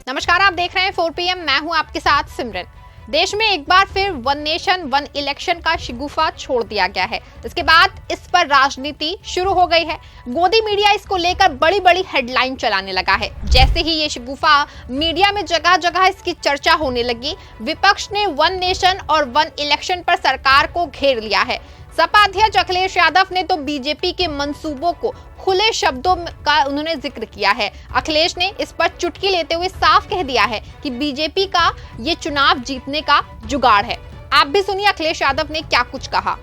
नमस्कार, आप देख रहे हैं 4 PM। मैं हूं आपके साथ सिमरन। देश में एक बार फिर वन नेशन वन इलेक्शन का शिगुफा छोड़ दिया गया है। इसके बाद इस पर राजनीति शुरू हो गई है। गोदी मीडिया इसको लेकर बड़ी बड़ी हेडलाइन चलाने लगा है। जैसे ही ये शिगुफा मीडिया में जगह जगह इसकी चर्चा होने लगी, विपक्ष ने वन नेशन और वन इलेक्शन पर सरकार को घेर लिया है। सपा अध्यक्ष अखिलेश यादव ने तो बीजेपी के मंसूबों को खुले शब्दों का उन्होंने जिक्र किया है। अखिलेश ने इस पर चुटकी लेते हुए साफ कह दिया है कि बीजेपी का ये चुनाव जीतने का जुगाड़ है। आप भी सुनिए अखिलेश यादव ने क्या कुछ कहा।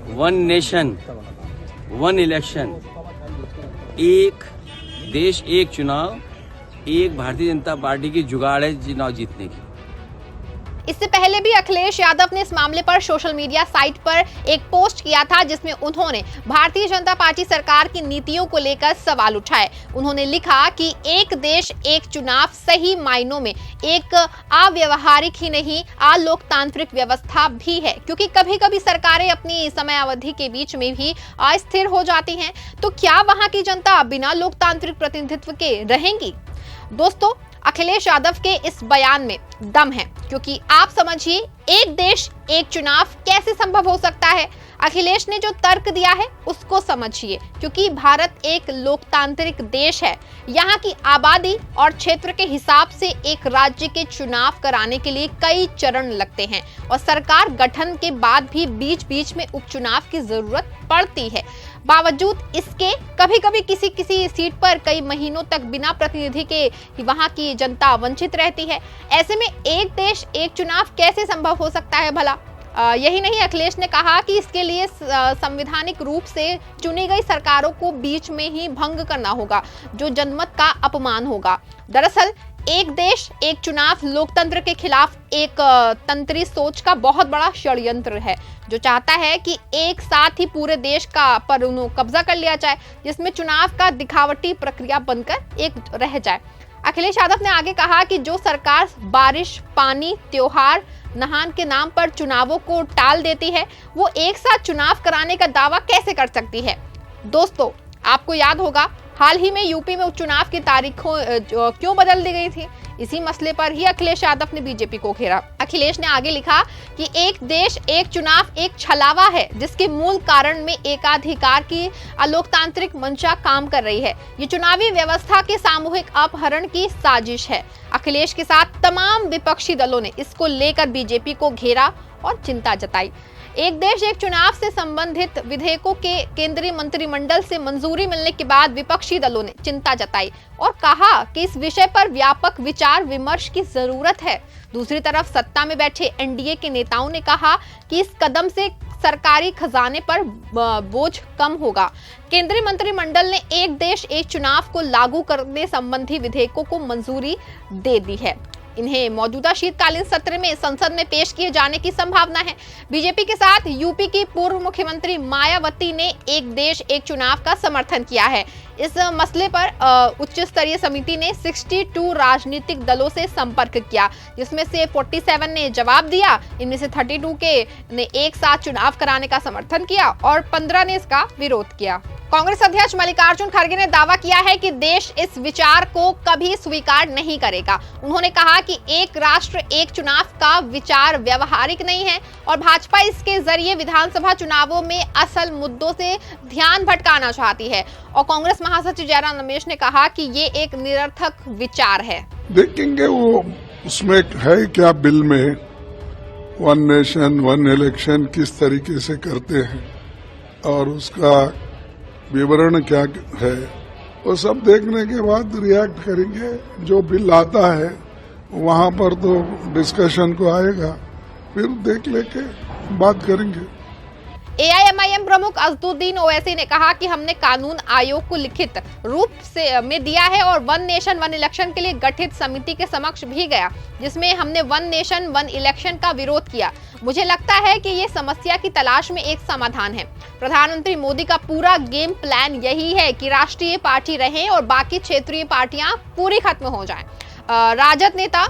वन नेशन वन इलेक्शन, एक देश एक चुनाव, एक भारतीय जनता पार्टी की जुगाड़ है चुनाव जीतने की। इससे पहले भी अखिलेश यादव ने इस मामले पर सोशल मीडिया साइट पर एक पोस्ट किया था, जिसमें उन्होंने भारतीय जनता पार्टी सरकार की नीतियों को लेकर सवाल उठाए। उन्होंने लिखा कि एक देश एक चुनाव सही मायनों में एक अव्यावहारिक ही नहीं अलोकतांत्रिक व्यवस्था भी है, क्योंकि कभी कभी सरकारें अपनी समयावधि के बीच में भी अस्थिर हो जाती हैं। तो क्या वहां की जनता बिना लोकतांत्रिक प्रतिनिधित्व के रहेंगी? दोस्तों, अखिलेश यादव के इस बयान में दम है, क्योंकि आप समझिए, एक देश एक चुनाव कैसे संभव हो सकता है। अखिलेश ने जो तर्क दिया है उसको समझिए, क्योंकि भारत एक लोकतांत्रिक देश है। यहाँ की आबादी और क्षेत्र के हिसाब से एक राज्य के चुनाव कराने के लिए कई चरण लगते हैं और सरकार गठन के बाद भी बीच बीच में उपचुनाव की जरूरत पड़ती है। बावजूद इसके कभी कभी किसी सीट पर कई महीनों तक बिना प्रतिनिधि के वहां की जनता वंचित रहती है। ऐसे में एक देश एक चुनाव कैसे संभव हो सकता है भला? यही नहीं, अखिलेश ने कहा कि इसके लिए संवैधानिक रूप से चुनी गई सरकारों को बीच में ही भंग करना होगा, जो जनमत का अपमान होगा। दरअसल एक देश एक चुनाव लोकतंत्र के खिलाफ एक तंत्री सोच का बहुत बड़ा षड्यंत्र है, जो चाहता है कि एक साथ ही पूरे देश का पर कब्जा कर लिया जाए, जिसमें चुनाव का दिखावटी प्रक्रिया बनकर एक रह जाए। अखिलेश यादव ने आगे कहा कि जो सरकार बारिश, पानी, त्योहार, नहान के नाम पर चुनावों को टाल देती है, वो एक साथ चुनाव कराने का दावा कैसे कर सकती है? दोस्तों, आपको याद होगा हाल ही में यूपी में उपचुनाव की तारीखों क्यों बदल दी गई थी। इसी मसले पर ही अखिलेश यादव ने बीजेपी को घेरा। अखिलेश ने आगे लिखा कि एक देश एक चुनाव एक छलावा है, जिसके मूल कारण में एकाधिकार की अलोकतांत्रिक मंशा काम कर रही है। ये चुनावी व्यवस्था के सामूहिक अपहरण की साजिश है। अखिलेश के साथ तमाम विपक्षी दलों ने इसको लेकर बीजेपी को घेरा और चिंता जताई। एक देश एक चुनाव से संबंधित विधेयकों के केंद्रीय मंत्रिमंडल से मंजूरी मिलने के बाद विपक्षी दलों ने चिंता जताई और कहा कि इस विषय पर व्यापक विचार विमर्श की जरूरत है। दूसरी तरफ सत्ता में बैठे एनडीए के नेताओं ने कहा कि इस कदम से सरकारी खजाने पर बोझ कम होगा। केंद्रीय मंत्रिमंडल ने एक देश एक चुनाव को लागू करने संबंधी विधेयकों को मंजूरी दे दी है। इन्हें मौजूदा शीतकालीन सत्र में संसद में पेश किए जाने की संभावना है। बीजेपी के साथ यूपी की पूर्व मुख्यमंत्री मायावती ने एक देश एक चुनाव का समर्थन किया है। इस मसले पर उच्च स्तरीय समिति ने 62 राजनीतिक दलों से संपर्क किया, जिसमें से 47 ने जवाब दिया। इनमें से 32 ने एक साथ चुनाव कराने का समर्थन किया और 15 ने इसका विरोध किया। कांग्रेस अध्यक्ष मल्लिकार्जुन खड़गे ने दावा किया है कि देश इस विचार को कभी स्वीकार नहीं करेगा। उन्होंने कहा कि एक राष्ट्र एक चुनाव का विचार व्यवहारिक नहीं है और भाजपा इसके जरिए विधानसभा चुनावों में असल मुद्दों से ध्यान भटकाना चाहती है। और कांग्रेस महासचिव जयराम रमेश ने कहा कि ये एक निरर्थक विचार है। देखेंगे वो उसमें है क्या बिल में, वन नेशन वन इलेक्शन किस तरीके से करते हैं और उसका विवरण क्या है, वो सब देखने के बाद रिएक्ट करेंगे। जो बिल आता है वहां पर तो डिस्कशन को आएगा, फिर देख लेके बात करेंगे। एआईएमआईएम प्रमुख असदुद्दीन ओवैसी ने कहा कि हमने कानून आयोग को लिखित रूप में दिया है और वन नेशन वन इलेक्शन के लिए गठित समिति के समक्ष भी गया, जिसमें हमने वन नेशन वन इलेक्शन का विरोध किया। मुझे लगता है कि ये समस्या की तलाश में एक समाधान है। प्रधानमंत्री मोदी का पूरा गेम प्लान यही है कि राष्ट्रीय पार्टी रहे और बाकी क्षेत्रीय पार्टियां पूरी खत्म हो जाएं। राजद नेता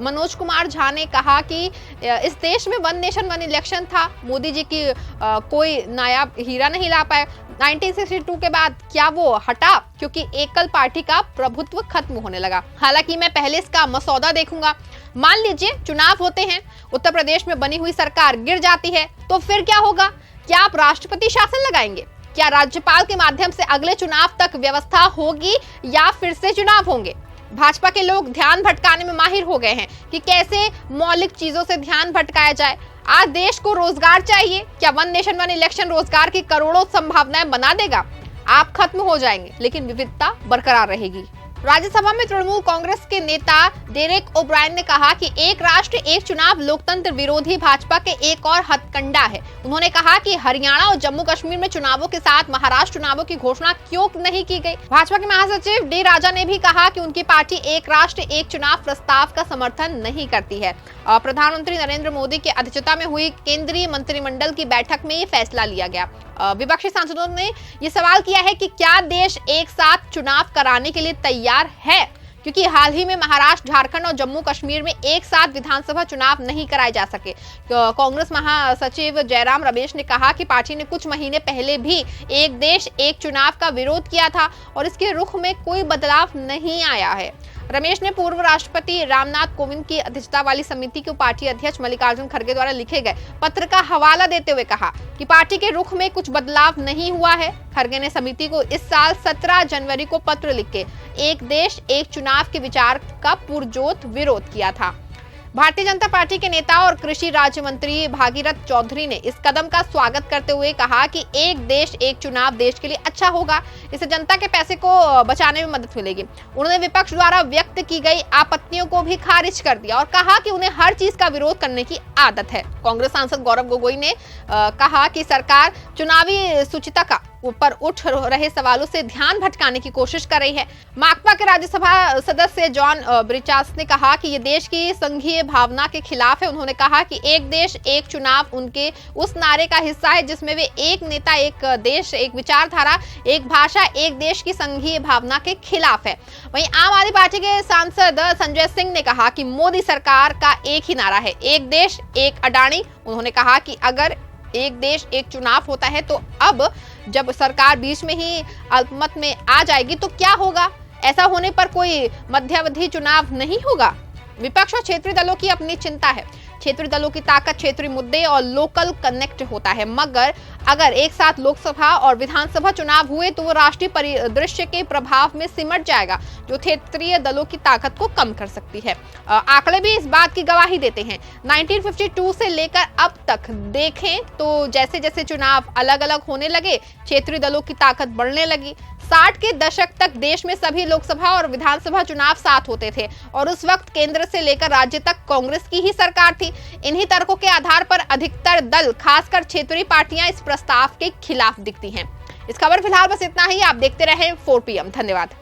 मनोज कुमार झा ने कहा कि इस देश में वन नेशन वन इलेक्शन था, मोदी जी की कोई नायाब हीरा नहीं ला पाए। 1962 के बाद क्या वो हटा क्योंकि एकल पार्टी का प्रभुत्व खत्म होने लगा? हालांकि मैं पहले इसका मसौदा देखूंगा। मान लीजिए चुनाव होते हैं, उत्तर प्रदेश में बनी हुई सरकार गिर जाती है, तो फिर क्या होगा? क्या आप राष्ट्रपति शासन लगाएंगे? क्या राज्यपाल के माध्यम से अगले चुनाव तक व्यवस्था होगी या फिर से चुनाव होंगे? भाजपा के लोग ध्यान भटकाने में माहिर हो गए हैं कि कैसे मौलिक चीजों से ध्यान भटकाया जाए। आज देश को रोजगार चाहिए, क्या वन नेशन वन इलेक्शन रोजगार की करोड़ों संभावनाएं बना देगा? आप खत्म हो जाएंगे लेकिन विविधता बरकरार रहेगी। राज्यसभा में तृणमूल कांग्रेस के नेता डेरेक ओब्रायन ने कहा कि एक राष्ट्र एक चुनाव लोकतंत्र विरोधी भाजपा के एक और हथकंडा है। उन्होंने कहा कि हरियाणा और जम्मू कश्मीर में चुनावों के साथ महाराष्ट्र चुनावों की घोषणा क्यों नहीं की गई? भाजपा के महासचिव डी राजा ने भी कहा कि उनकी पार्टी एक राष्ट्र एक चुनाव प्रस्ताव का समर्थन नहीं करती है। प्रधानमंत्री नरेंद्र मोदी की अध्यक्षता में हुई केंद्रीय मंत्रिमंडल की बैठक में ये फैसला लिया गया। विपक्षी सांसदों ने ये सवाल किया है कि क्या देश एक साथ चुनाव कराने के लिए तैयार है, क्योंकि हाल ही में महाराष्ट्र, झारखंड और जम्मू कश्मीर में एक साथ विधानसभा चुनाव नहीं कराए जा सके। कांग्रेस महासचिव जयराम रमेश ने कहा कि पार्टी ने कुछ महीने पहले भी एक देश एक चुनाव का विरोध किया था और इसके रुख में कोई बदलाव नहीं आया है। रमेश ने पूर्व राष्ट्रपति रामनाथ कोविंद की अध्यक्षता वाली समिति को पार्टी अध्यक्ष मल्लिकार्जुन खड़गे द्वारा लिखे गए पत्र का हवाला देते हुए कहा कि पार्टी के रुख में कुछ बदलाव नहीं हुआ है। खड़गे ने समिति को इस साल 17 जनवरी को पत्र लिख के एक देश एक चुनाव के विचार का पुरजोर विरोध किया था। भारतीय जनता पार्टी के नेता और कृषि राज्य मंत्री भागीरथ चौधरी ने इस कदम का स्वागत करते हुए कहा कि एक देश एक चुनाव देश के लिए अच्छा होगा, इससे जनता के पैसे को बचाने में मदद मिलेगी। उन्होंने विपक्ष द्वारा व्यक्त की गई आपत्तियों को भी खारिज कर दिया और कहा कि उन्हें हर चीज का विरोध करने की आदत है। कांग्रेस सांसद गौरव गोगोई ने कहा कि सरकार चुनावी शुचिता का ऊपर उठ रहे सवालों से ध्यान भटकाने की कोशिश कर रही है। माकपा के राज्यसभा सदस्य जॉन ब्रिचास ने कहा कि ये देश की संघीय भावना के खिलाफ है। उन्होंने कहा कि एक देश एक चुनाव उनके उस नारे का हिस्सा है जिसमें वे एक नेता एक देश एक विचारधारा एक भाषा एक देश की संघीय भावना के खिलाफ है। वहीं आम आदमी पार्टी के सांसद संजय सिंह ने कहा कि मोदी सरकार का एक ही नारा है, एक देश एक अडानी। उन्होंने कहा कि अगर एक देश एक चुनाव होता है तो अब जब सरकार बीच में ही अल्पमत में आ जाएगी तो क्या होगा? ऐसा होने पर कोई मध्यावधि चुनाव नहीं होगा। विपक्ष और क्षेत्रीय दलों की अपनी चिंता है। क्षेत्रीय दलों की ताकत क्षेत्रीय मुद्दे और लोकल कनेक्ट होता है, मगर अगर एक साथ लोकसभा और विधानसभा चुनाव हुए तो वो राष्ट्रीय परिदृश्य के प्रभाव में सिमट जाएगा, जो क्षेत्रीय दलों की ताकत को कम कर सकती है। आंकड़े भी इस बात की गवाही देते हैं। 1952 से लेकर अब तक देखें तो जैसे जैसे चुनाव अलग अलग होने लगे, क्षेत्रीय दलों की ताकत बढ़ने लगी। 60 के दशक तक देश में सभी लोकसभा और विधानसभा चुनाव साथ होते थे और उस वक्त केंद्र से लेकर राज्य तक कांग्रेस की ही सरकार थी। इन्हीं तर्कों के आधार पर अधिकतर दल, खासकर क्षेत्रीय पार्टियां इस प्रस्ताव के खिलाफ दिखती हैं। इस खबर फिलहाल बस इतना ही। आप देखते रहें 4 PM। धन्यवाद।